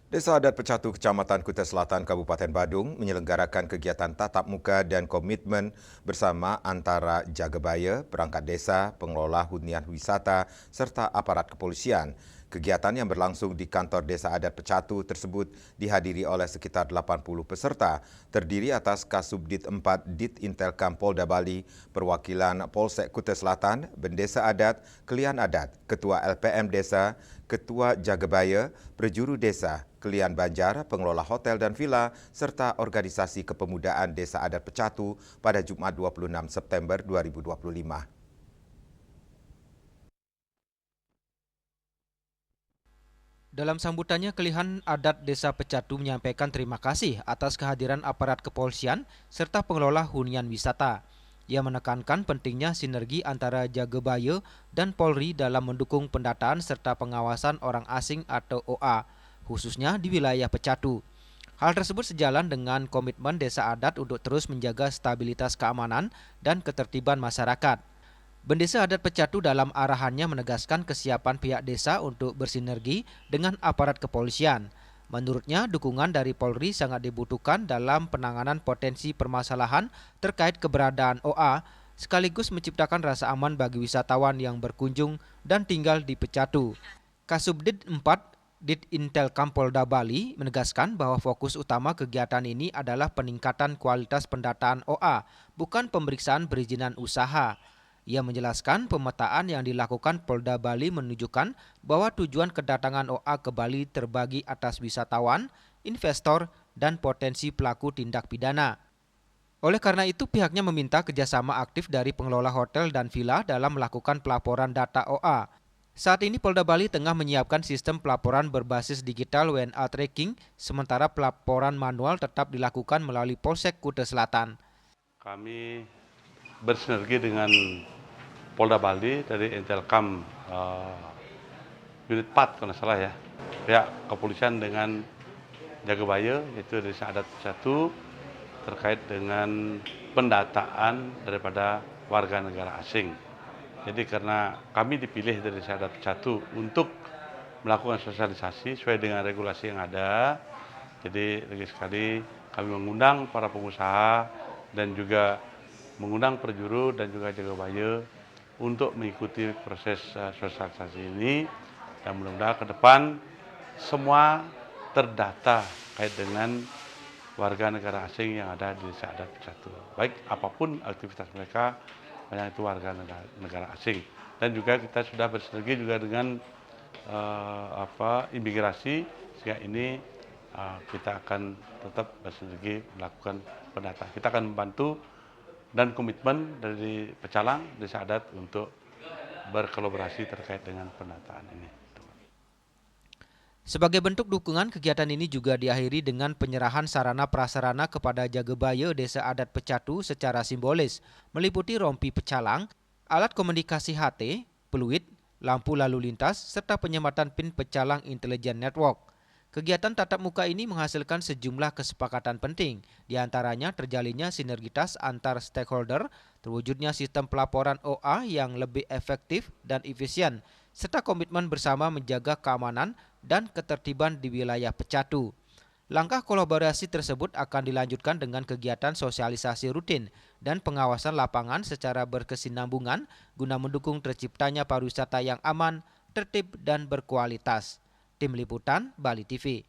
Desa Adat Pecatu Kecamatan Kutai Selatan Kabupaten Badung menyelenggarakan kegiatan tatap muka dan komitmen bersama antara Jagabaya, perangkat desa, pengelola hunian wisata, serta aparat kepolisian. Kegiatan yang berlangsung di kantor Desa Adat Pecatu tersebut dihadiri oleh sekitar 80 peserta, terdiri atas Kasubdit 4 Dit Intelkam Polda Bali, perwakilan Polsek Kutai Selatan, Bendesa Adat, Kelian Adat, Ketua LPM Desa, Ketua Jagabaya, Prejuru Desa, Kelian Banjar, pengelola hotel dan villa, serta organisasi kepemudaan Desa Adat Pecatu pada Jumat 26 September 2025. Dalam sambutannya, Kelihan Adat Desa Pecatu menyampaikan terima kasih atas kehadiran aparat kepolisian serta pengelola hunian wisata. Ia menekankan pentingnya sinergi antara Jagabaya dan Polri dalam mendukung pendataan serta pengawasan orang asing atau OA, khususnya di wilayah Pecatu. Hal tersebut sejalan dengan komitmen desa adat untuk terus menjaga stabilitas keamanan dan ketertiban masyarakat. Bendesa Adat Pecatu dalam arahannya menegaskan kesiapan pihak desa untuk bersinergi dengan aparat kepolisian. Menurutnya, dukungan dari Polri sangat dibutuhkan dalam penanganan potensi permasalahan terkait keberadaan OA, sekaligus menciptakan rasa aman bagi wisatawan yang berkunjung dan tinggal di Pecatu. Kasubdit 4 Dit Intelkam Polda Bali menegaskan bahwa fokus utama kegiatan ini adalah peningkatan kualitas pendataan OA, bukan pemeriksaan perizinan usaha. Ia menjelaskan pemetaan yang dilakukan Polda Bali menunjukkan bahwa tujuan kedatangan OA ke Bali terbagi atas wisatawan, investor, dan potensi pelaku tindak pidana. Oleh karena itu, pihaknya meminta kerjasama aktif dari pengelola hotel dan villa dalam melakukan pelaporan data OA. Saat ini Polda Bali tengah menyiapkan sistem pelaporan berbasis digital WNA tracking, sementara pelaporan manual tetap dilakukan melalui Polsek Kutai Selatan. Kami bersinergi dengan Polda Bali dari Intelkam Unit 4 kalau nggak salah ya. Pihak kepolisian dengan Jagabaya yaitu dari Adat Satu terkait dengan pendataan daripada warga negara asing. Jadi karena kami dipilih dari Adat Satu untuk melakukan sosialisasi sesuai dengan regulasi yang ada, jadi lagi sekali kami mengundang para pengusaha dan juga mengundang perjuru dan juga Jagabaya untuk mengikuti proses sosialisasi ini, dan mudah-mudahan ke depan semua terdata kait dengan warga negara asing yang ada di Desa Adat Pecatu. Baik apapun aktivitas mereka, banyak itu warga negara asing. Dan juga kita sudah bersinergi juga dengan imigrasi, sehingga ini kita akan tetap bersinergi melakukan pendataan. Kita akan membantu dan komitmen dari pecalang Desa Adat untuk berkolaborasi terkait dengan pendataan ini. Sebagai bentuk dukungan, kegiatan ini juga diakhiri dengan penyerahan sarana prasarana kepada Jagabaya Desa Adat Pecatu secara simbolis, meliputi rompi pecalang, alat komunikasi HT, peluit, lampu lalu lintas, serta penyematan pin pecalang intelijen network. Kegiatan tatap muka ini menghasilkan sejumlah kesepakatan penting, diantaranya terjalinnya sinergitas antar stakeholder, terwujudnya sistem pelaporan OA yang lebih efektif dan efisien, serta komitmen bersama menjaga keamanan dan ketertiban di wilayah Pecatu. Langkah kolaborasi tersebut akan dilanjutkan dengan kegiatan sosialisasi rutin dan pengawasan lapangan secara berkesinambungan guna mendukung terciptanya pariwisata yang aman, tertib, dan berkualitas. Tim Liputan, Bali TV.